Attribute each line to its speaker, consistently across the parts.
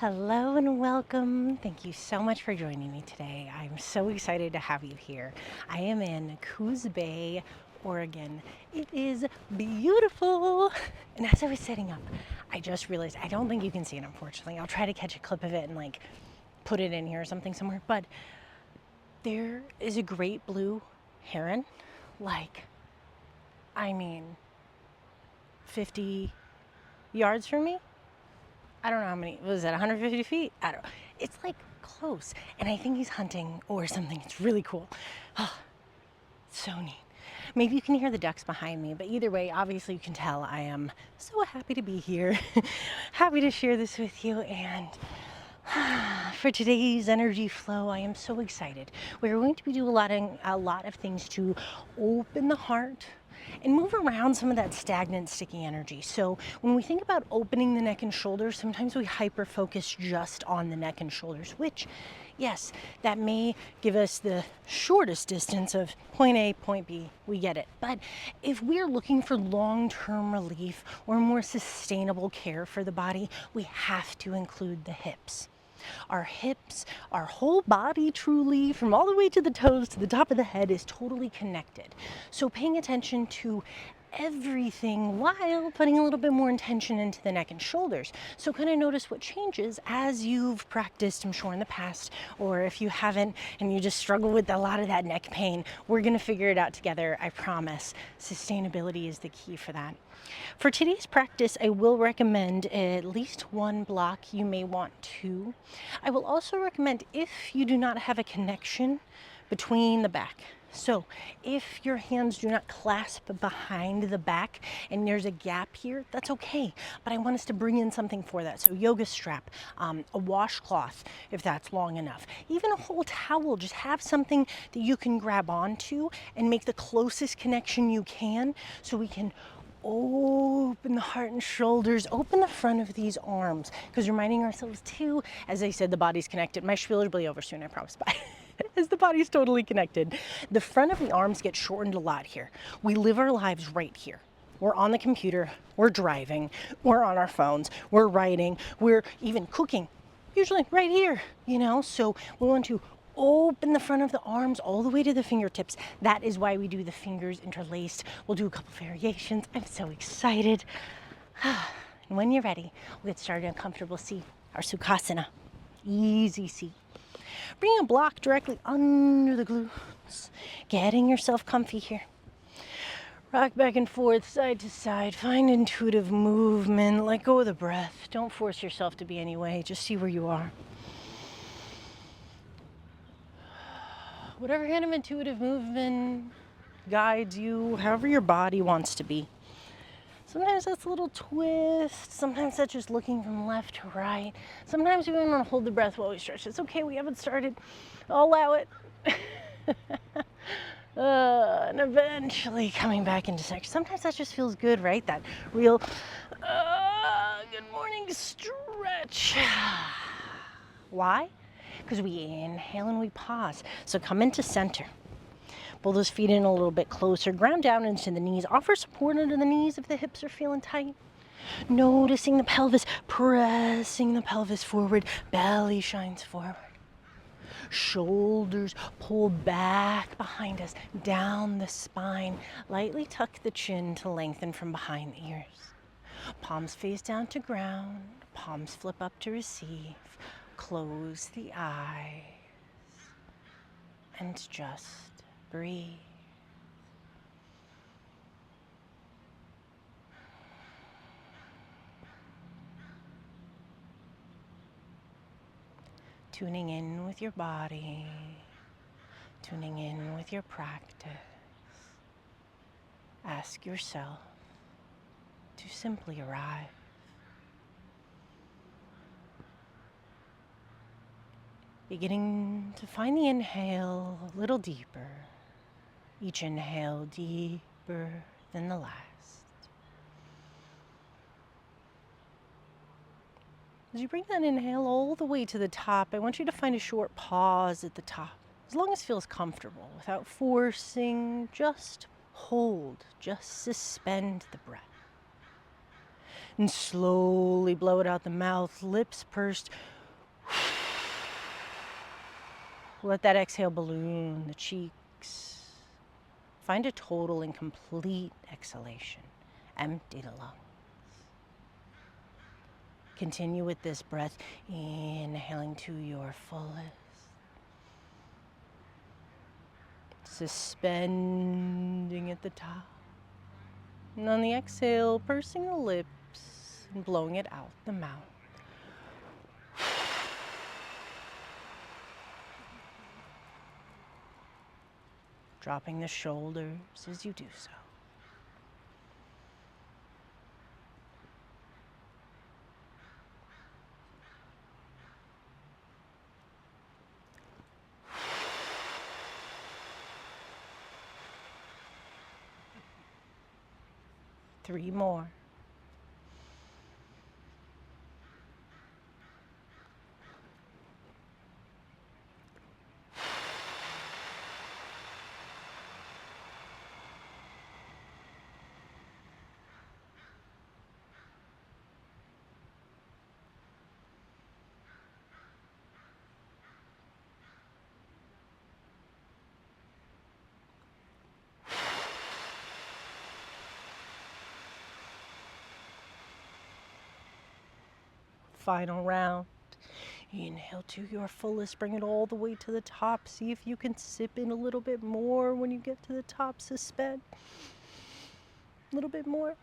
Speaker 1: Hello and welcome. Thank you so much for joining me today. I'm so excited to have you here. I am in Coos Bay, Oregon. It is beautiful. And as I was setting up, I just realized I don't think you can see it, unfortunately. I'll try to catch a clip of it and put it in here or something somewhere. But there is a great blue heron, like, I mean, 50 yards from me. I don't know how many, was that 150 feet? I don't know. It's like close. And I think he's hunting or something. It's really cool. Oh, so neat. Maybe you can hear the ducks behind me, but either way, obviously you can tell I am so happy to be here. Happy to share this with you. And for today's energy flow, I am so excited. We're going to be doing a lot of things to open the heart and move around some of that stagnant, sticky energy. So when we think about opening the neck and shoulders, sometimes we hyper focus just on the neck and shoulders, which, yes, that may give us the shortest distance of point A, point B. We get it. But if we're looking for long-term relief or more sustainable care for the body, we have to include the hips. Our hips, our whole body truly, from all the way to the toes to the top of the head, is totally connected. So paying attention to everything while putting a little bit more intention into the neck and shoulders. So kind of notice what changes as you've practiced, I'm sure, in the past, or if you haven't and you just struggle with a lot of that neck pain, we're going to figure it out together, I promise. Sustainability is the key for that. For today's practice, I will recommend at least one block. You may want two. I will also recommend, if you do not have a connection between the back, so if your hands do not clasp behind the back and there's a gap here, that's okay. But I want us to bring in something for that. So yoga strap, a washcloth, if that's long enough, even a whole towel. Just have something that you can grab onto and make the closest connection you can so we can open the heart and shoulders, open the front of these arms, because reminding ourselves too, as I said, the body's connected. My spiel will be over soon, I promise. Bye. As the body's totally connected. The front of the arms get shortened a lot here. We live our lives right here. We're on the computer, we're driving, we're on our phones, we're writing, we're even cooking, usually right here, so we want to open the front of the arms all the way to the fingertips. That is why we do the fingers interlaced. We'll do a couple variations. I'm so excited. And when you're ready, we'll get started in a comfortable seat, our Sukhasana. Easy seat. Bring a block directly under the glutes. Getting yourself comfy here. Rock back and forth, side to side. Find intuitive movement. Let go of the breath. Don't force yourself to be any way. Just see where you are. Whatever kind of intuitive movement guides you, however your body wants to be. Sometimes that's a little twist. Sometimes that's just looking from left to right. Sometimes we want to hold the breath while we stretch. It's okay, we haven't started. I'll allow it. And eventually coming back into section. Sometimes that just feels good, right? That real good morning stretch. Why? Because we inhale and we pause. So come into center. Pull those feet in a little bit closer. Ground down into the knees. Offer support under the knees if the hips are feeling tight. Noticing the pelvis, pressing the pelvis forward. Belly shines forward. Shoulders pull back behind us, down the spine. Lightly tuck the chin to lengthen from behind the ears. Palms face down to ground. Palms flip up to receive. Close the eyes and just breathe. Tuning in with your body, tuning in with your practice. Ask yourself to simply arrive. Beginning to find the inhale a little deeper. Each inhale deeper than the last. As you bring that inhale all the way to the top, I want you to find a short pause at the top. As long as it feels comfortable, without forcing, just hold, just suspend the breath. And slowly blow it out the mouth, lips pursed. Let that exhale balloon the cheeks. Find a total and complete exhalation. Empty the lungs. Continue with this breath, inhaling to your fullest. Suspending at the top. And on the exhale, pursing the lips and blowing it out the mouth. Dropping the shoulders as you do so. Three more. Final round. Inhale to your fullest, bring it all the way to the top. See if you can sip in a little bit more when you get to the top. Suspend. A little bit more.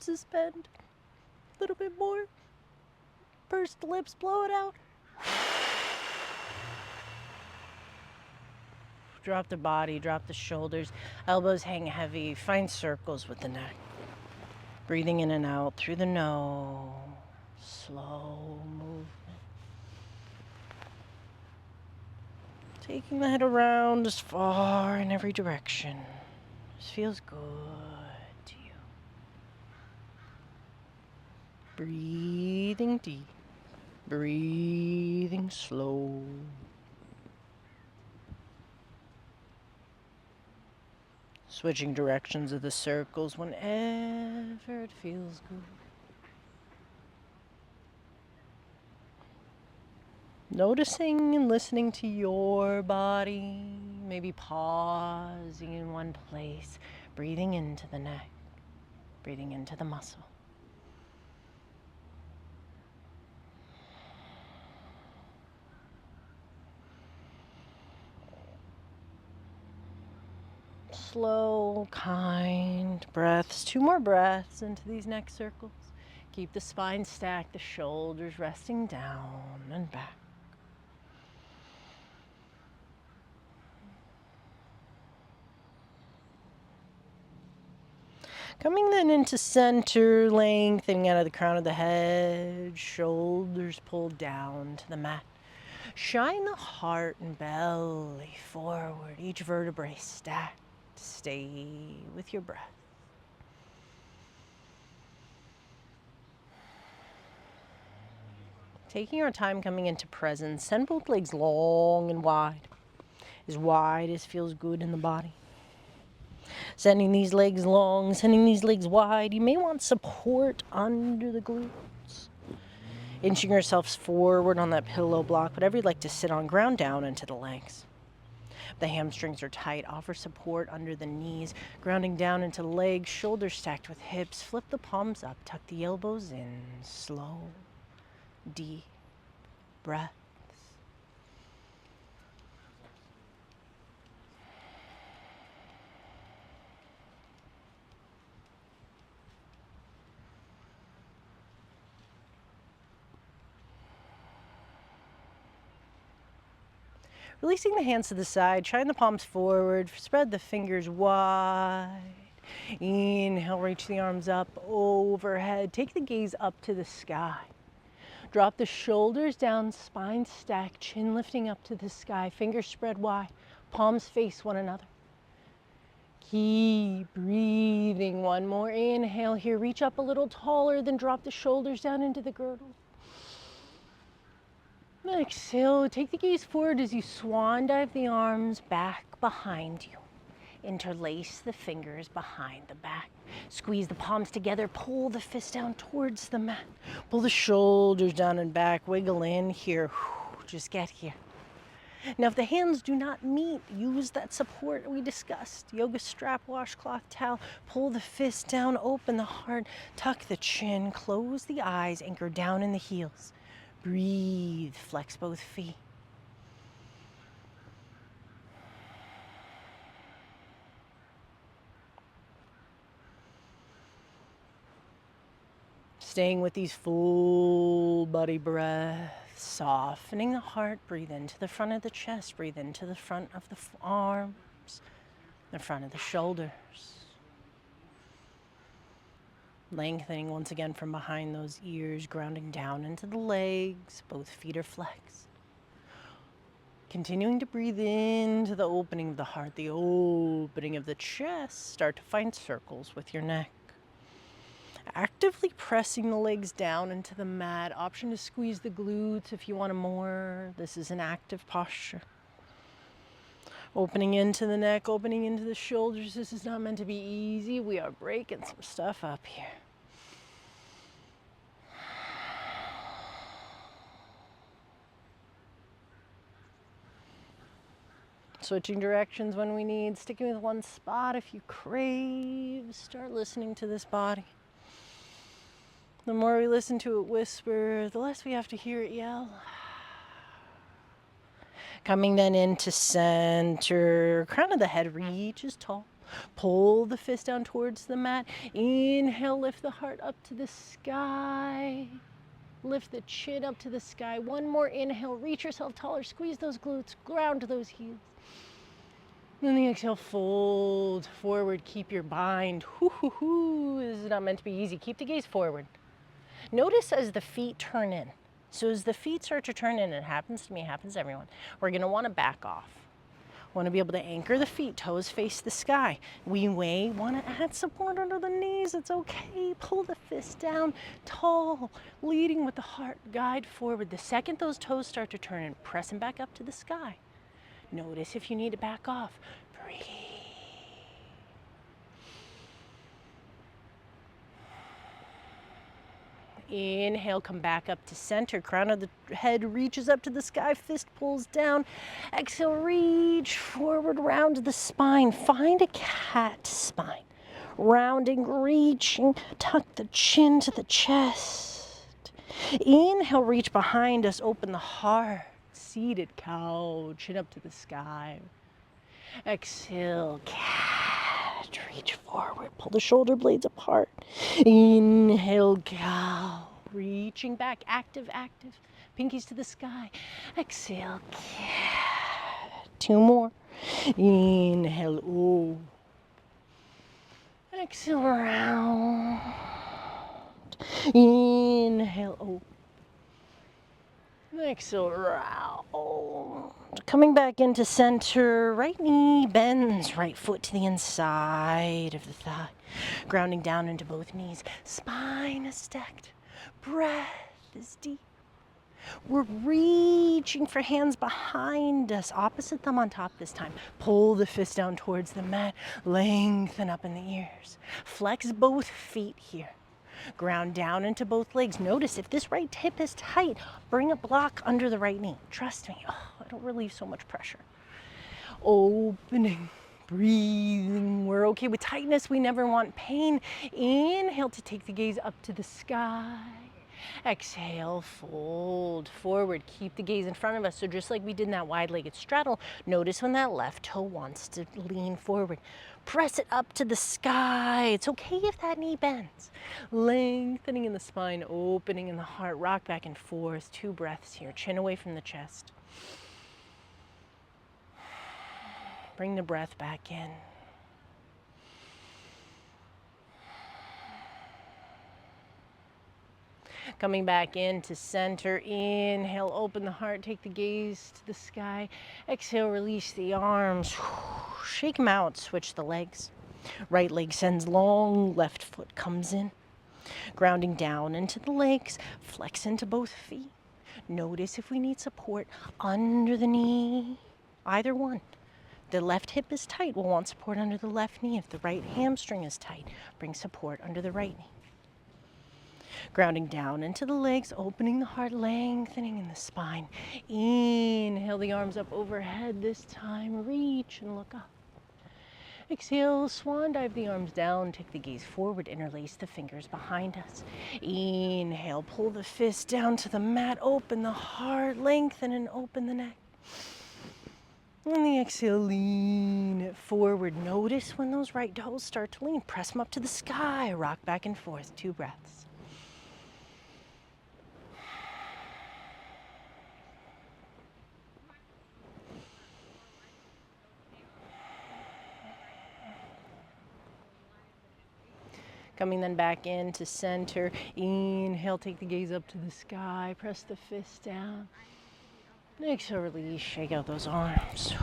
Speaker 1: Suspend. A little bit more. Pursed lips, blow it out. Drop the body, drop the shoulders. Elbows hang heavy. Find circles with the neck. Breathing in and out through the nose. Slow movement. Taking the head around as far in every direction. This feels good to you. Breathing deep. Breathing slow. Switching directions of the circles whenever it feels good. Noticing and listening to your body, maybe pausing in one place, breathing into the neck, breathing into the muscle. Slow, kind breaths. 2 more breaths into these neck circles. Keep the spine stacked, the shoulders resting down and back. Coming then into center, lengthening out of the crown of the head, shoulders pulled down to the mat. Shine the heart and belly forward, each vertebrae stacked. Stay with your breath. Taking our time coming into presence, send both legs long and wide as feels good in the body. Sending these legs long, sending these legs wide. You may want support under the glutes. Inching yourselves forward on that pillow block, whatever you'd like to sit on, ground down into the legs. The hamstrings are tight, offer support under the knees, grounding down into the legs, shoulders stacked with hips. Flip the palms up, tuck the elbows in, slow, deep breaths. Releasing the hands to the side, shine the palms forward, spread the fingers wide. Inhale, reach the arms up overhead. Take the gaze up to the sky. Drop the shoulders down, spine stacked, chin lifting up to the sky, fingers spread wide, palms face one another. Keep breathing. One more inhale here. Reach up a little taller, then drop the shoulders down into the girdle. Exhale, take the gaze forward as you swan dive the arms back behind you. Interlace the fingers behind the back. Squeeze the palms together, pull the fist down towards the mat. Pull the shoulders down and back, wiggle in here. Just get here. Now, if the hands do not meet, use that support we discussed. Yoga strap, washcloth towel, pull the fist down, open the heart, tuck the chin, close the eyes, anchor down in the heels. Breathe, flex both feet. Staying with these full body breaths, softening the heart, breathe into the front of the chest, breathe into the front of the arms, the front of the shoulders. Lengthening once again from behind those ears, grounding down into the legs, both feet are flexed. Continuing to breathe into the opening of the heart, the opening of the chest. Start to find circles with your neck. Actively pressing the legs down into the mat. Option to squeeze the glutes if you want more. This is an active posture. Opening into the neck, opening into the shoulders. This is not meant to be easy. We are breaking some stuff up here. Switching directions when we need. Sticking with one spot if you crave. Start listening to this body. The more we listen to it whisper, the less we have to hear it yell. Coming then into center. Crown of the head reaches tall. Pull the fist down towards the mat. Inhale, lift the heart up to the sky. Lift the chin up to the sky. One more inhale, reach yourself taller. Squeeze those glutes, ground those heels. Then the exhale, fold forward. Keep your bind. This is not meant to be easy. Keep the gaze forward. Notice as the feet turn in. So as the feet start to turn in, it happens to me, it happens to everyone, we're gonna wanna back off. Want to be able to anchor the feet, toes face the sky. We may want to add support under the knees, it's okay. Pull the fist down, tall, leading with the heart, guide forward. The second those toes start to turn in, press them back up to the sky. Notice if you need to back off. Breathe. Inhale, come back up to center. Crown of the head reaches up to the sky, fist pulls down. Exhale, reach forward, round the spine. Find a cat spine. Rounding, reaching, tuck the chin to the chest. Inhale, reach behind us, open the heart. Seated cow, chin up to the sky. Exhale, cat, reach forward, pull the shoulder blades apart. Inhale, cow, reaching back, active, active. Pinkies to the sky. Exhale, cat. Two more. Inhale, O. Exhale, round. Inhale, O. Exhale, round. Coming back into center, right knee bends, right foot to the inside of the thigh. Grounding down into both knees. Spine is stacked. Breath is deep. We're reaching for hands behind us. Opposite thumb on top this time. Pull the fist down towards the mat. Lengthen up in the ears. Flex both feet here. Ground down into both legs. Notice if this right hip is tight, bring a block under the right knee. Trust me, it'll relieve so much pressure. Opening, breathing. We're okay with tightness. We never want pain. Inhale to take the gaze up to the sky. Exhale, fold forward. Keep the gaze in front of us. So just like we did in that wide-legged straddle, notice when that left toe wants to lean forward. Press it up to the sky. It's okay if that knee bends. Lengthening in the spine, opening in the heart. Rock back and forth. 2 breaths here. Chin away from the chest. Bring the breath back in. Coming back into center. Inhale, open the heart, take the gaze to the sky. Exhale, release the arms. Shake them out, switch the legs. Right leg sends long, left foot comes in. Grounding down into the legs, flex into both feet. Notice if we need support under the knee, either one. the left hip is tight, we'll want support under the left knee. If the right hamstring is tight, bring support under the right knee. Grounding down into the legs, opening the heart, lengthening in the spine. Inhale the arms up overhead this time. Reach and look up. Exhale, swan dive the arms down, take the gaze forward, interlace the fingers behind us. Inhale, pull the fist down to the mat, open the heart, lengthen and open the neck. On the exhale, lean it forward. Notice when those right toes start to lean. Press them up to the sky, rock back and forth, 2 breaths. Coming then back into center. Inhale, take the gaze up to the sky. Press the fist down. Exhale, release, shake out those arms.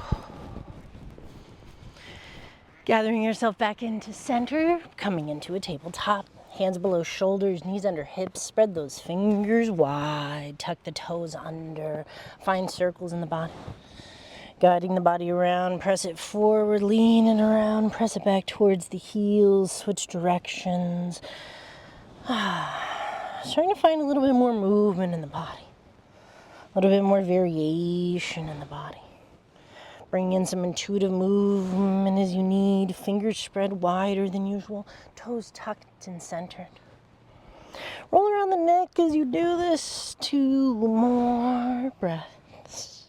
Speaker 1: Gathering yourself back into center. Coming into a tabletop. Hands below shoulders, knees under hips. Spread those fingers wide. Tuck the toes under. Find circles in the body. Guiding the body around, press it forward, lean it around, press it back towards the heels, switch directions. Starting to find a little bit more movement in the body, a little bit more variation in the body. Bring in some intuitive movement as you need, fingers spread wider than usual, toes tucked and centered. Roll around the neck as you do this, 2 more breaths.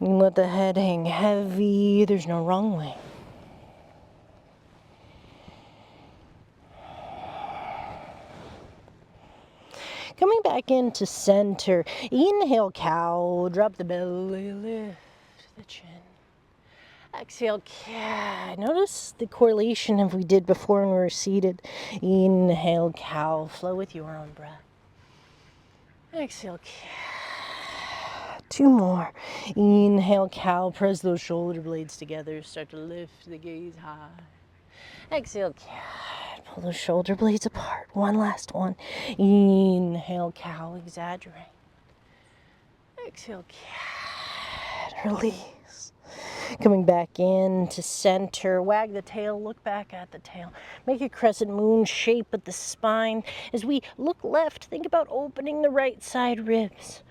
Speaker 1: You can let the head hang heavy. There's no wrong way. Coming back into center. Inhale, cow. Drop the belly. Lift the chin. Exhale, cat. Notice the correlation of we did before when we were seated. Inhale, cow. Flow with your own breath. Exhale, cat. 2 more. Inhale, cow. Press those shoulder blades together. Start to lift the gaze high. Exhale, cat. Pull those shoulder blades apart. 1 last one. Inhale, cow. Exaggerate. Exhale, cat. Release. Coming back into center. Wag the tail. Look back at the tail. Make a crescent moon shape at the spine. As we look left, think about opening the right side ribs.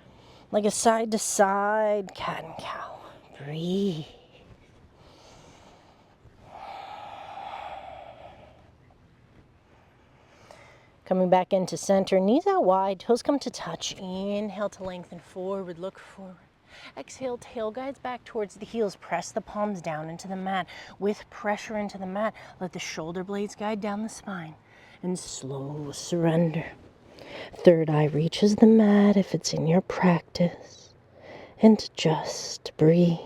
Speaker 1: Like a side to side cat and cow. Breathe. Coming back into center, knees out wide, toes come to touch. Inhale to lengthen forward, look forward. Exhale, tail guides back towards the heels. Press the palms down into the mat. With pressure into the mat, let the shoulder blades guide down the spine. And slow surrender. Third eye reaches the mat if it's in your practice. And just breathe.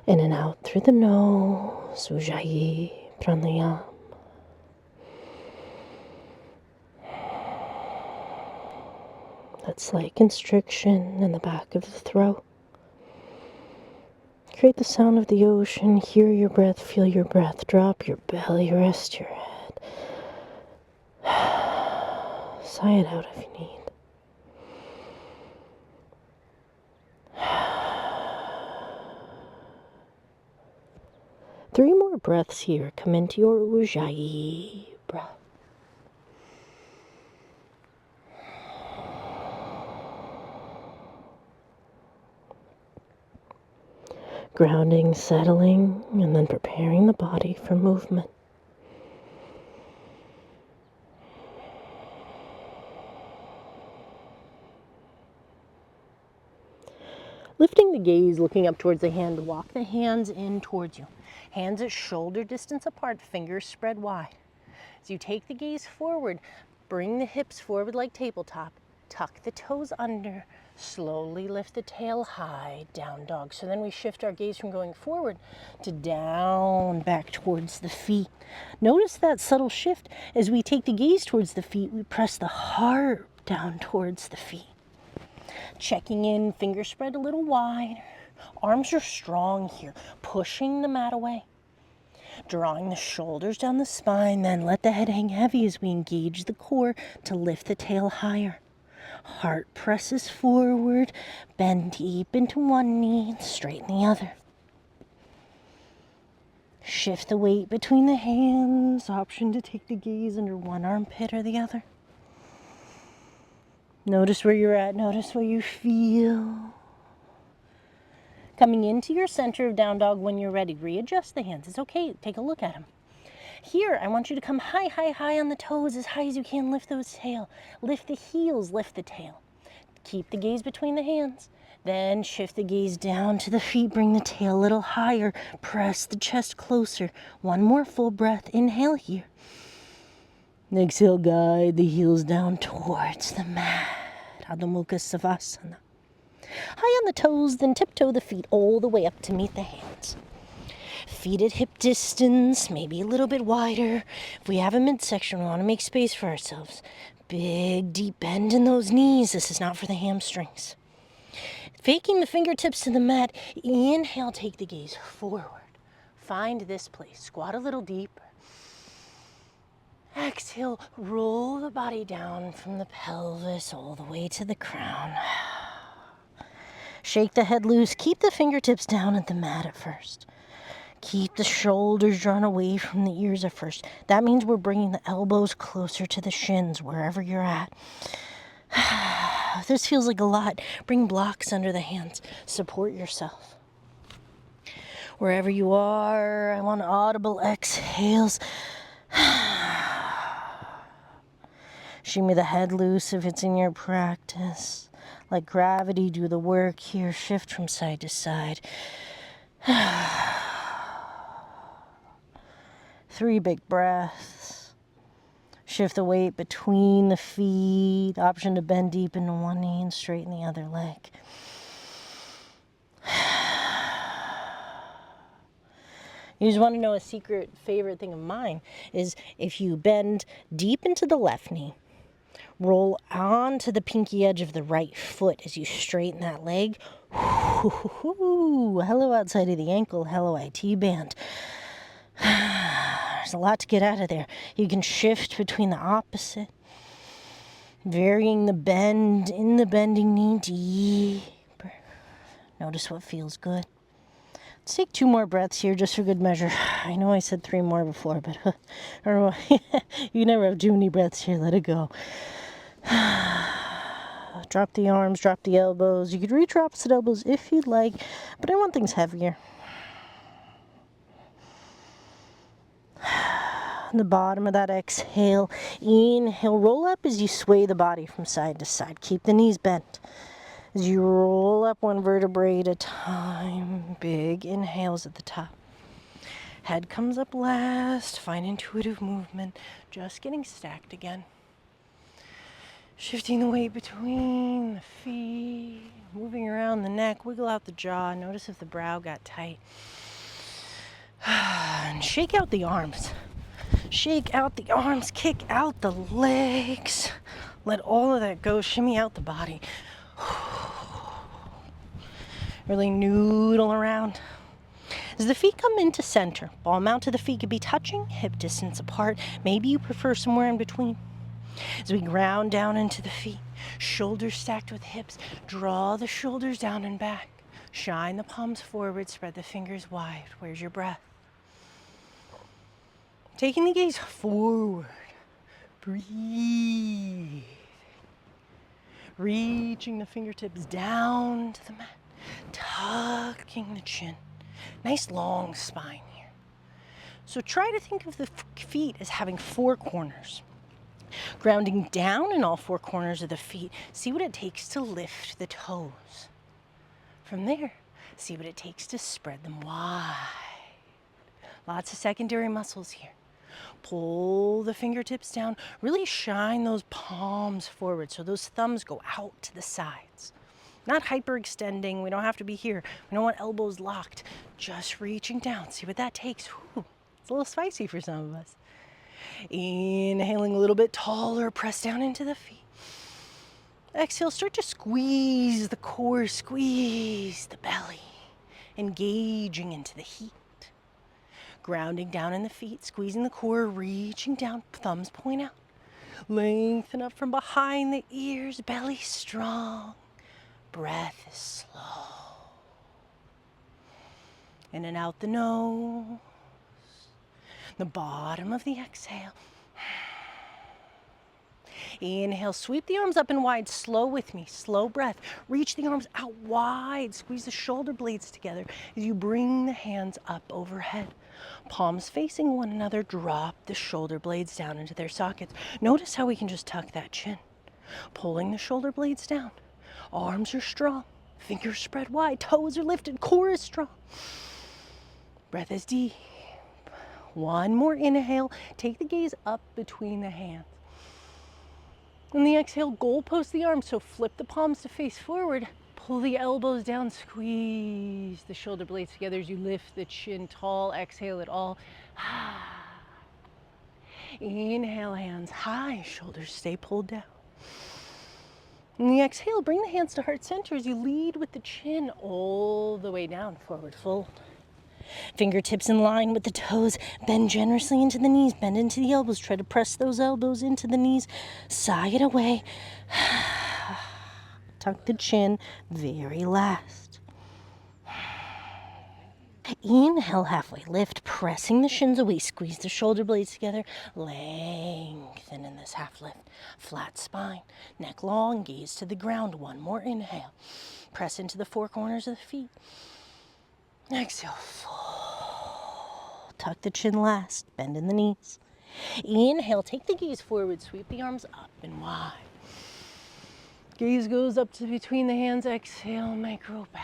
Speaker 1: In and out through the nose. Ujjayi pranayama. That slight constriction in the back of the throat. Create the sound of the ocean. Hear your breath. Feel your breath. Drop your belly. Rest your head. Sigh it out if you need. Three more breaths here. Come into your Ujjayi breath. Grounding, settling, and then preparing the body for movement. Lifting the gaze, looking up towards the hand, walk the hands in towards you. Hands at shoulder distance apart, fingers spread wide. As you take the gaze forward, bring the hips forward like tabletop. Tuck the toes under. Slowly lift the tail high, down dog. So then we shift our gaze from going forward to down, back towards the feet. Notice that subtle shift. As we take the gaze towards the feet, we press the heart down towards the feet. Checking in, fingers spread a little wide. Arms are strong here, pushing the mat away. Drawing the shoulders down the spine, then let the head hang heavy as we engage the core to lift the tail higher. Heart presses forward. Bend deep into one knee and straighten the other. Shift the weight between the hands. Option to take the gaze under one armpit or the other. Notice where you're at. Notice what you feel. Coming into your center of down dog when you're ready. Readjust the hands. It's okay. Take a look at them. Here, I want you to come high, high, high on the toes, as high as you can. Lift those tail. Lift the heels, lift the tail. Keep the gaze between the hands. Then shift the gaze down to the feet. Bring the tail a little higher. Press the chest closer. One more full breath. Inhale here. Exhale, guide the heels down towards the mat. Adho Mukha Savasana. High on the toes, then tiptoe the feet all the way up to meet the hands. Feet at hip distance, maybe a little bit wider. If we have a midsection, we want to make space for ourselves. Big, deep bend in those knees. This is not for the hamstrings. Faking the fingertips to the mat. Inhale, take the gaze forward. Find this place. Squat a little deeper. Exhale, roll the body down from the pelvis all the way to the crown. Shake the head loose. Keep the fingertips down at the mat at first. Keep the shoulders drawn away from the ears at first. That means we're bringing the elbows closer to the shins, wherever you're at. This feels like a lot. Bring blocks under the hands. Support yourself. Wherever you are, I want audible exhales. Shimmy the head loose if it's in your practice. Let gravity do the work here. Shift from side to side. 3 big breaths. Shift the weight between the feet. Option to bend deep into one knee and straighten the other leg. You just want to know a secret favorite thing of mine is if you bend deep into the left knee, roll onto the pinky edge of the right foot as you straighten that leg. Hello outside of the ankle. Hello IT band. There's a lot to get out of there. You can shift between the opposite, varying the bend in the bending knee deeper. Notice what feels good. Let's take 2 more breaths here just for good measure. I know I said 3 more before, but I don't know. You never have too many breaths here. Let it go. Drop the arms, drop the elbows. You could reach opposite elbows if you'd like, but I want things heavier. The bottom of that exhale. Inhale, roll up as you sway the body from side to side. Keep the knees bent. As you roll up 1 vertebrae at a time. Big inhales at the top. Head comes up last. Find intuitive movement. Just getting stacked again. Shifting the weight between the feet. Moving around the neck. Wiggle out the jaw. Notice if the brow got tight. And shake out the arms. Shake out the arms. Kick out the legs. Let all of that go. Shimmy out the body. Really noodle around. As the feet come into center, ball mount to the feet could be touching, hip distance apart. Maybe you prefer somewhere in between. As we ground down into the feet, shoulders stacked with hips, draw the shoulders down and back. Shine the palms forward, spread the fingers wide. Where's your breath? Taking the gaze forward. Breathe. Reaching the fingertips down to the mat. Tucking the chin. Nice long spine here. So try to think of the feet as having 4 corners. Grounding down in all 4 corners of the feet. See what it takes to lift the toes. From there, see what it takes to spread them wide. Lots of secondary muscles here. Pull the fingertips down. Really shine those palms forward so those thumbs go out to the sides. Not hyperextending. We don't have to be here. We don't want elbows locked. Just reaching down. See what that takes. Whew. It's a little spicy for some of us. Inhaling a little bit taller. Press down into the feet. Exhale. Start to squeeze the core. Squeeze the belly. Engaging into the heat. Grounding down in the feet. Squeezing the core. Reaching down. Thumbs point out. Lengthen up from behind the ears, belly strong. Breath is slow. In and out the nose. The bottom of the exhale. Inhale, sweep the arms up and wide, slow with me, slow breath. Reach the arms out wide, squeeze the shoulder blades together as you bring the hands up overhead. Palms facing one another, drop the shoulder blades down into their sockets. Notice how we can just tuck that chin, pulling the shoulder blades down. Arms are strong, fingers spread wide, toes are lifted, core is strong. Breath is deep. One more inhale, take the gaze up between the hands. On the exhale, goalpost the arms, so flip the palms to face forward. Pull the elbows down, squeeze the shoulder blades together as you lift the chin tall. Exhale it all. Inhale, hands high, shoulders stay pulled down. On the exhale, bring the hands to heart center as you lead with the chin all the way down, forward fold. Fingertips in line with the toes. Bend generously into the knees. Bend into the elbows. Try to press those elbows into the knees. Sigh it away. Tuck the chin. Very last. Inhale, halfway lift. Pressing the shins away. Squeeze the shoulder blades together. Lengthen in this half lift. Flat spine. Neck long. Gaze to the ground. One more inhale. Press into the four corners of the feet. Exhale, fold. Tuck the chin last. Bend in the knees. Inhale, take the gaze forward. Sweep the arms up and wide. Gaze goes up to between the hands. Exhale, micro back.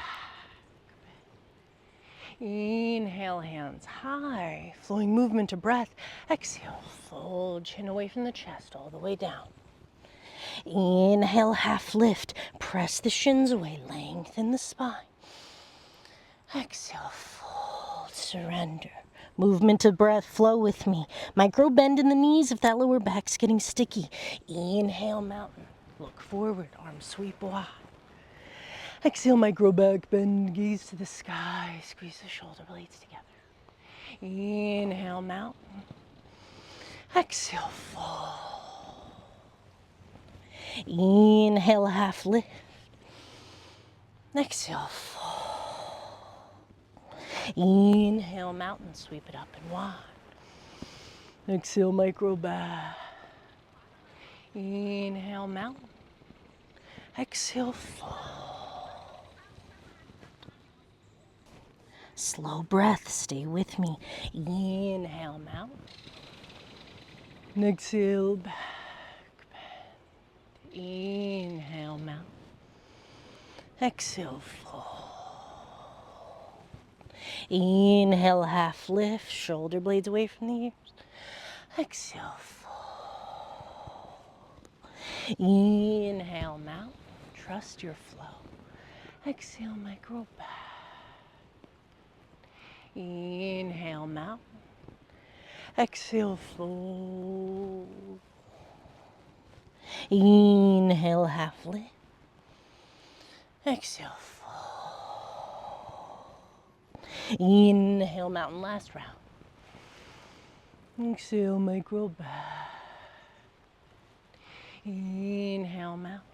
Speaker 1: Inhale, hands high. Flowing movement to breath. Exhale, fold. Chin away from the chest all the way down. Inhale, half lift. Press the shins away. Lengthen the spine. Exhale, fold, surrender. Movement to breath, flow with me. Micro bend in the knees if that lower back's getting sticky. Inhale, mountain. Look forward, arms sweep wide. Exhale, micro back bend, gaze to the sky. Squeeze the shoulder blades together. Inhale, mountain. Exhale, fold. Inhale, half lift. Exhale, fold. Inhale, mountain, sweep it up and wide. Exhale, micro back. Inhale, mountain. Exhale, fold. Slow breath, stay with me. Inhale, mountain. Exhale, back bend. Inhale, mountain. Exhale, fold. Inhale, half lift, shoulder blades away from the ears. Exhale, fold. Inhale, mountain. Trust your flow. Exhale, micro back. Inhale, mountain. Exhale, fold. Inhale, half lift. Exhale, fold. Inhale, mountain, last round. Exhale, micro back. Inhale, mountain.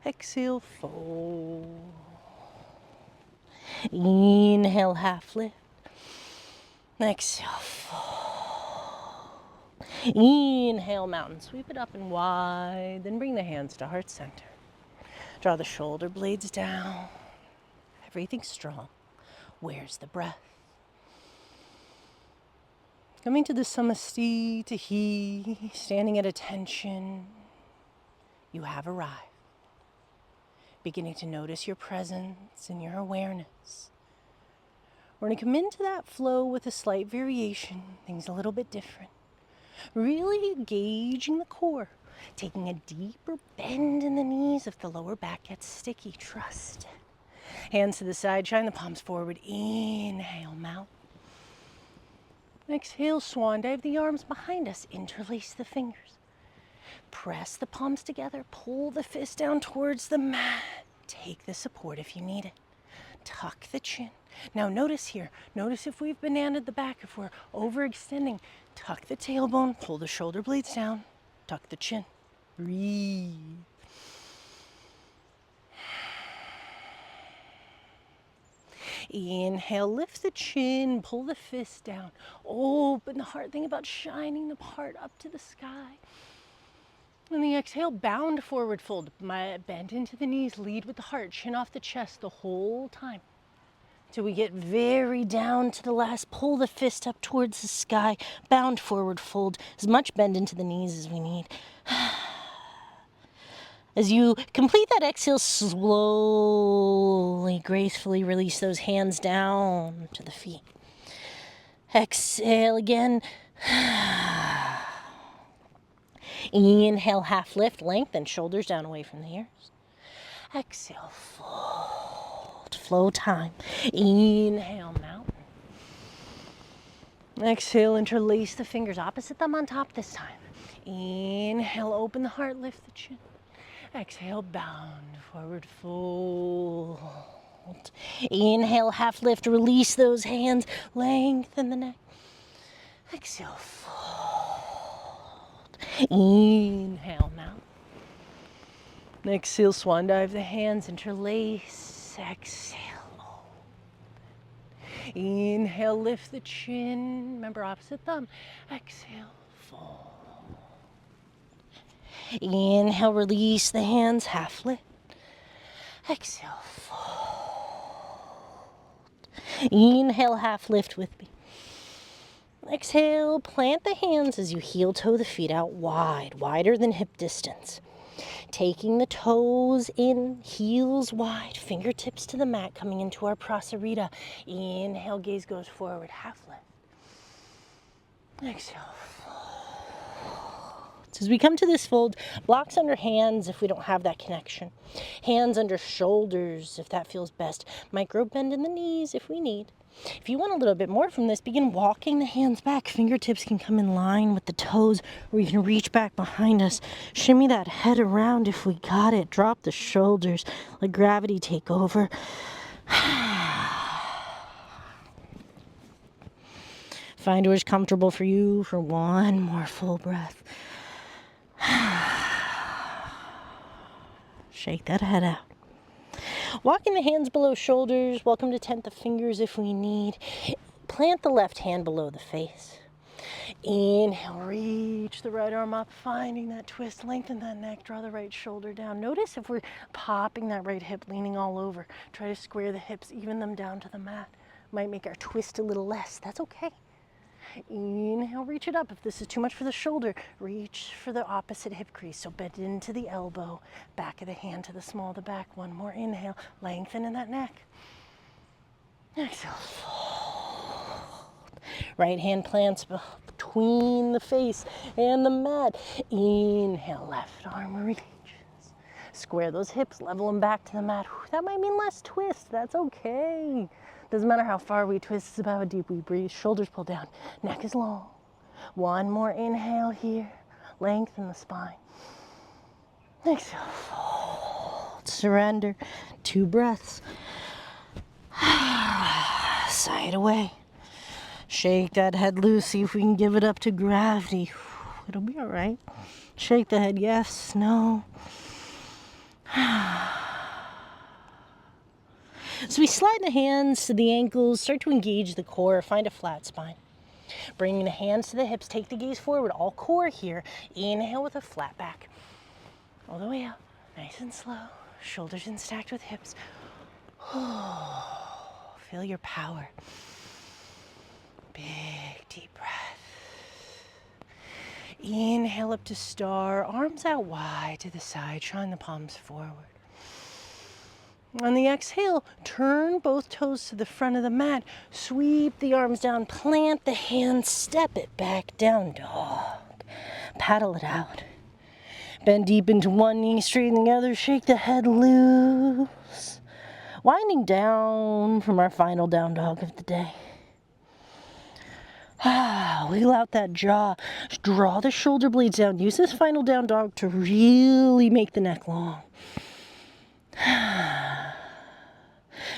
Speaker 1: Exhale, fold. Inhale, half lift. Exhale, fold. Inhale, mountain. Sweep it up and wide. Then bring the hands to heart center. Draw the shoulder blades down. Everything's strong. Where's the breath? Coming to the samasti, to he, standing at attention. You have arrived. Beginning to notice your presence and your awareness. We're going to come into that flow with a slight variation, things a little bit different. Really engaging the core, taking a deeper bend in the knees if the lower back gets sticky. Trust. Hands to the side, shine the palms forward. Inhale, mountain. Exhale, swan dive the arms behind us. Interlace the fingers. Press the palms together. Pull the fist down towards the mat. Take the support if you need it. Tuck the chin. Now notice here. Notice if we've bananaed the back, if we're overextending. Tuck the tailbone. Pull the shoulder blades down. tuck the chin. Breathe. Inhale, lift the chin, pull the fist down. Open the heart. Think about shining the heart up to the sky. And the exhale, bound forward fold. Bend into the knees, lead with the heart, chin off the chest the whole time. Till we get very down to the last. Pull the fist up towards the sky, bound forward fold. As much bend into the knees as we need. As you complete that exhale, slowly, gracefully release those hands down to the feet. Exhale again. Inhale, half lift, lengthen, shoulders down away from the ears. Exhale, fold, flow time. Inhale, mountain. Exhale, interlace the fingers, opposite thumb on top this time. Inhale, open the heart, lift the chin. Exhale, bound, forward fold. Inhale, half lift, release those hands, lengthen the neck. Exhale, fold. Inhale, mountain. Exhale, swan dive the hands, interlace. Exhale, open. Inhale, lift the chin. Remember, opposite thumb. Exhale, fold. Inhale, release the hands, half lift. Exhale, fold. Inhale, half lift with me. Exhale, plant the hands as you heel toe the feet out wide, wider than hip distance. Taking the toes in, heels wide, fingertips to the mat, coming into our prasarita. Inhale, gaze goes forward, half lift. Exhale, as we come to this fold, blocks under hands if we don't have that connection. Hands under shoulders if that feels best. Micro bend in the knees if we need. If you want a little bit more from this, begin walking the hands back. Fingertips can come in line with the toes, or you can reach back behind us. Shimmy that head around if we got it. Drop the shoulders. Let gravity take over. Find where's comfortable for you for one more full breath. Shake that head out. Walking the hands below shoulders. Welcome to tent the fingers if we need. Plant the left hand below the face. Inhale, reach the right arm up, finding that twist. Lengthen that neck, draw the right shoulder down. Notice if we're popping that right hip, leaning all over. Try to square the hips, even them down to the mat. Might make our twist a little less. That's okay. Inhale, reach it up. If this is too much for the shoulder, reach for the opposite hip crease. So bend into the elbow, back of the hand to the small of the back. One more inhale, lengthen in that neck. Exhale, fold. Right hand plants between the face and the mat. Inhale, left arm reaches. Square those hips, level them back to the mat. That might mean less twist. That's okay. Doesn't matter how far we twist, it's about how deep we breathe. Shoulders pull down, neck is long. One more inhale here, lengthen the spine. Exhale, fold, surrender, 2 breaths. Sigh it away. Shake that head loose, see if we can give it up to gravity. It'll be all right. Shake the head, yes, no. So we slide the hands to the ankles, start to engage the core, find a flat spine. Bringing the hands to the hips, take the gaze forward, all core here. Inhale with a flat back. All the way up, nice and slow. Shoulders in stacked with hips. Feel your power. Big, deep breath. Inhale up to star, arms out wide to the side, shine the palms forward. On the exhale, turn both toes to the front of the mat. Sweep the arms down, plant the hands, step it back, down dog. Paddle it out. Bend deep into one knee, straighten the other, shake the head loose. Winding down from our final down dog of the day. Wiggle out that jaw. Draw the shoulder blades down. Use this final down dog to really make the neck long.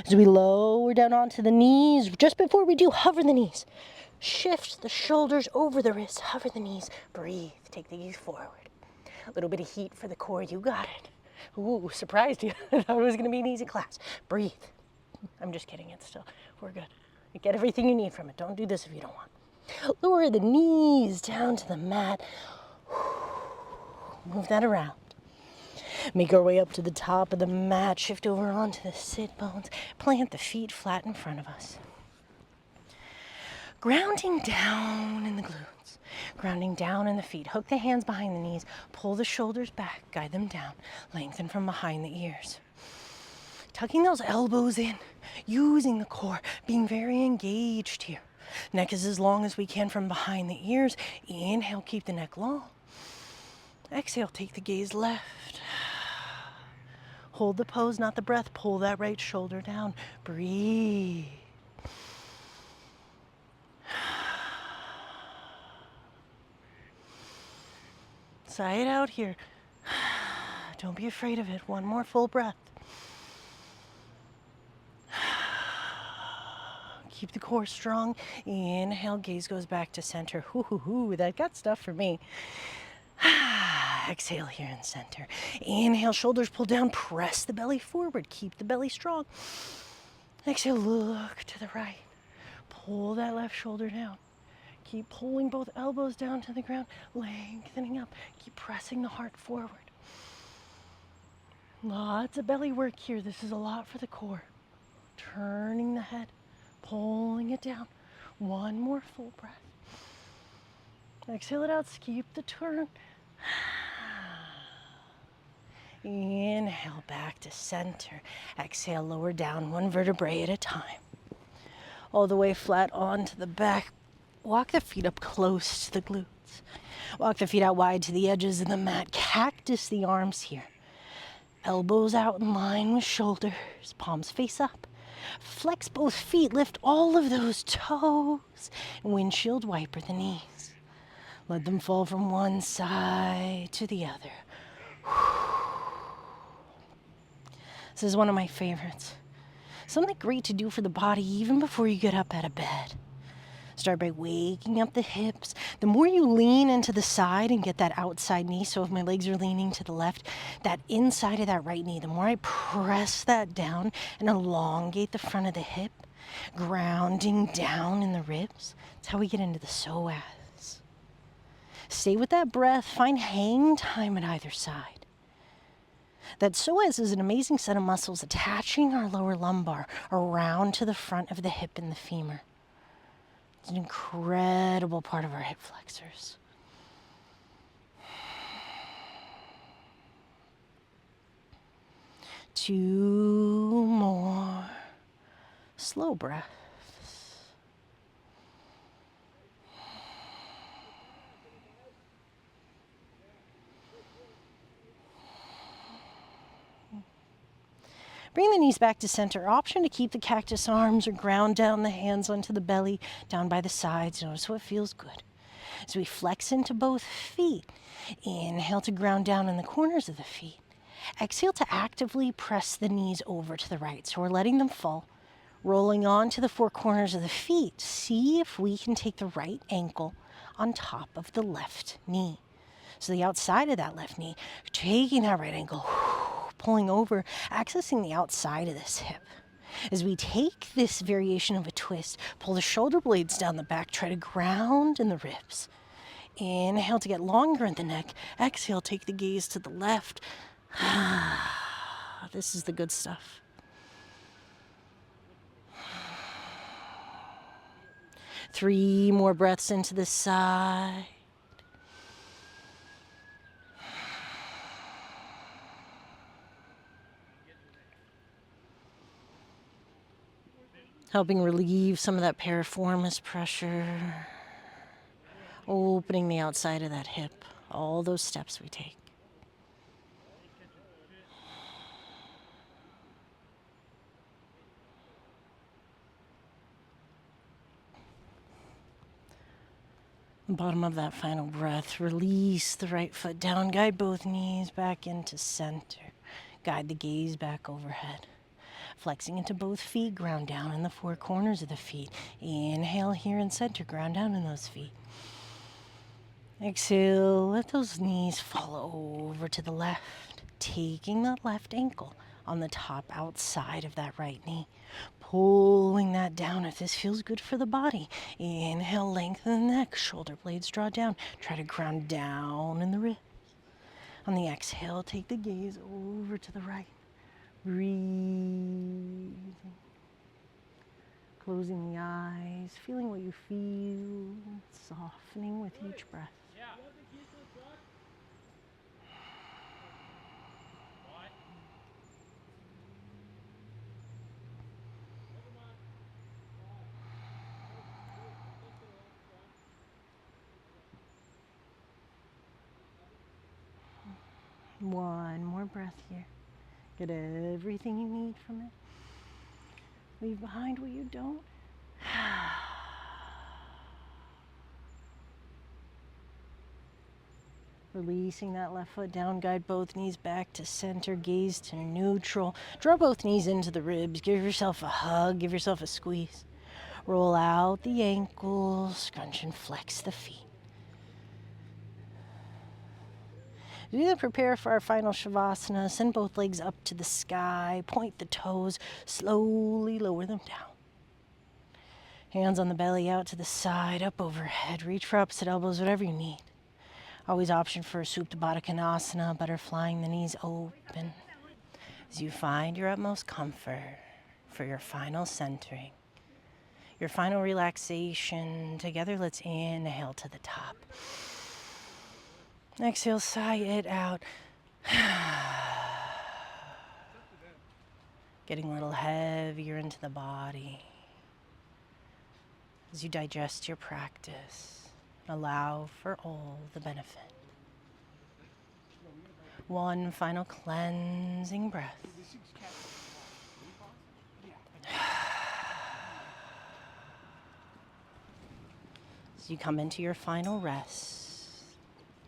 Speaker 1: As we lower down onto the knees, just before we do, hover the knees. Shift the shoulders over the wrists, hover the knees. Breathe, take the gaze forward. A little bit of heat for the core. You got it. Ooh, surprised you. I thought it was going to be an easy class. Breathe. I'm just kidding. It's still, we're good. You get everything you need from it. Don't do this if you don't want. Lower the knees down to the mat. Move that around. Make our way up to the top of the mat. Shift over onto the sit bones. Plant the feet flat in front of us. Grounding down in the glutes. Grounding down in the feet. Hook the hands behind the knees. Pull the shoulders back. Guide them down. Lengthen from behind the ears. Tucking those elbows in. Using the core. Being very engaged here. Neck is as long as we can from behind the ears. Inhale, keep the neck long. Exhale, take the gaze left. Hold the pose, not the breath. Pull that right shoulder down. Breathe. Sigh it out here. Don't be afraid of it. One more full breath. Keep the core strong. Inhale, gaze goes back to center. Hoo, hoo, hoo. That got stuff for me. Exhale here in center. Inhale, shoulders pull down. Press the belly forward. Keep the belly strong. Exhale, look to the right. Pull that left shoulder down. Keep pulling both elbows down to the ground. Lengthening up. Keep pressing the heart forward. Lots of belly work here. This is a lot for the core. Turning the head. Pulling it down. One more full breath. Exhale it out. Keep the turn. Inhale back to center. Exhale, lower down one vertebrae at a time. All the way flat onto the back. Walk the feet up close to the glutes. Walk the feet out wide to the edges of the mat. Cactus the arms here. Elbows out in line with shoulders. Palms face up. Flex both feet. Lift all of those toes. Windshield wiper the knees. Let them fall from one side to the other. This is one of my favorites. Something great to do for the body even before you get up out of bed. Start by waking up the hips. The more you lean into the side and get that outside knee, so if my legs are leaning to the left, that inside of that right knee, the more I press that down and elongate the front of the hip, grounding down in the ribs, that's how we get into the psoas. Stay with that breath. Find hang time at either side. That psoas is an amazing set of muscles attaching our lower lumbar around to the front of the hip and the femur. It's an incredible part of our hip flexors. Two more slow breaths. Bring the knees back to center. Option to keep the cactus arms or ground down the hands onto the belly, down by the sides. Notice what feels good. As we flex into both feet, inhale to ground down in the corners of the feet. Exhale to actively press the knees over to the right. So we're letting them fall, rolling onto the four corners of the feet. See if we can take the right ankle on top of the left knee. So the outside of that left knee, taking that right ankle, pulling over, accessing the outside of this hip. As we take this variation of a twist, pull the shoulder blades down the back, try to ground in the ribs. Inhale to get longer in the neck. Exhale, take the gaze to the left. This is the good stuff. Three more breaths into the side. Helping relieve some of that piriformis pressure. Opening the outside of that hip. All those steps we take. Bottom of that final breath, release the right foot down, guide both knees back into center. Guide the gaze back overhead. Flexing into both feet, ground down in the four corners of the feet. Inhale here in center, ground down in those feet. Exhale, let those knees fall over to the left, taking that left ankle on the top outside of that right knee. Pulling that down if this feels good for the body. Inhale, lengthen the neck, shoulder blades draw down. Try to ground down in the ribs. On the exhale, take the gaze over to the right. Breathing. Closing the eyes, feeling what you feel, softening with each breath. One more breath here. Get everything you need from it. Leave behind what you don't. Releasing that left foot down, guide both knees back to center, gaze to neutral. Draw both knees into the ribs. Give yourself a hug, give yourself a squeeze. Roll out the ankles, scrunch and flex the feet. Do that, prepare for our final Savasana. Send both legs up to the sky, point the toes, slowly lower them down. Hands on the belly, out to the side, up overhead. Reach for opposite elbows, whatever you need. Always option for a Supta Baddha Konasana, butterflying the knees open. As you find your utmost comfort for your final centering, your final relaxation, together let's inhale to the top. Exhale, sigh it out. Getting a little heavier into the body. As you digest your practice, allow for all the benefit. One final cleansing breath. As you come into your final rest,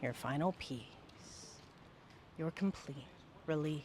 Speaker 1: your final peace, your complete release.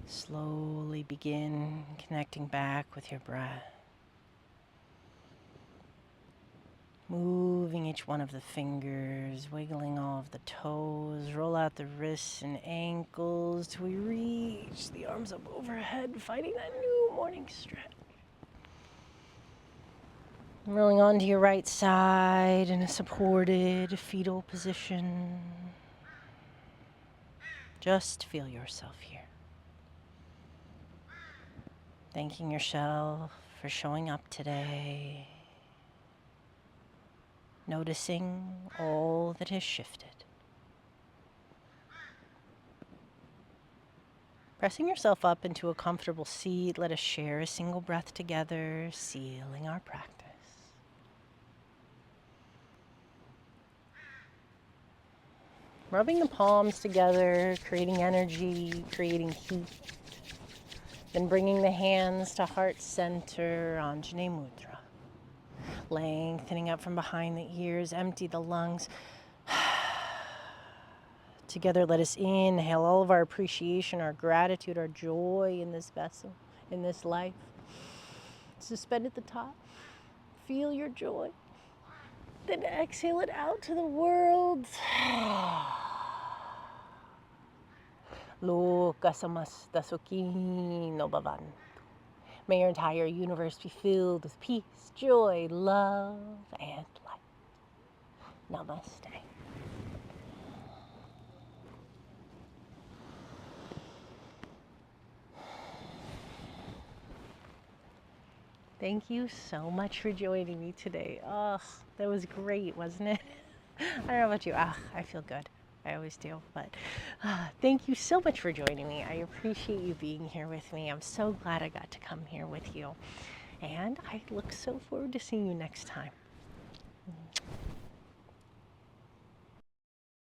Speaker 1: Slowly begin connecting back with your breath. Moving each one of the fingers, wiggling all of the toes, roll out the wrists and ankles till we reach the arms up overhead, finding that new morning stretch. Rolling onto your right side in a supported fetal position. Just feel yourself here. Thanking yourself for showing up today. Noticing all that has shifted. Pressing yourself up into a comfortable seat, let us share a single breath together, sealing our practice. Rubbing the palms together, creating energy, creating heat. Then bringing the hands to heart center, Anjane Mudra. Lengthening up from behind the ears, empty the lungs. Together, let us inhale all of our appreciation, our gratitude, our joy in this vessel, in this life. Suspend at the top. Feel your joy. Then exhale it out to the world. Lokasamasta Sukhino Bhavantu. May your entire universe be filled with peace, joy, love, and light. Namaste. Thank you so much for joining me today. Oh, that was great, wasn't it? I don't know about you. I feel good. I always do. But thank you so much for joining me. I appreciate you being here with me. I'm so glad I got to come here with you. And I look so forward to seeing you next time.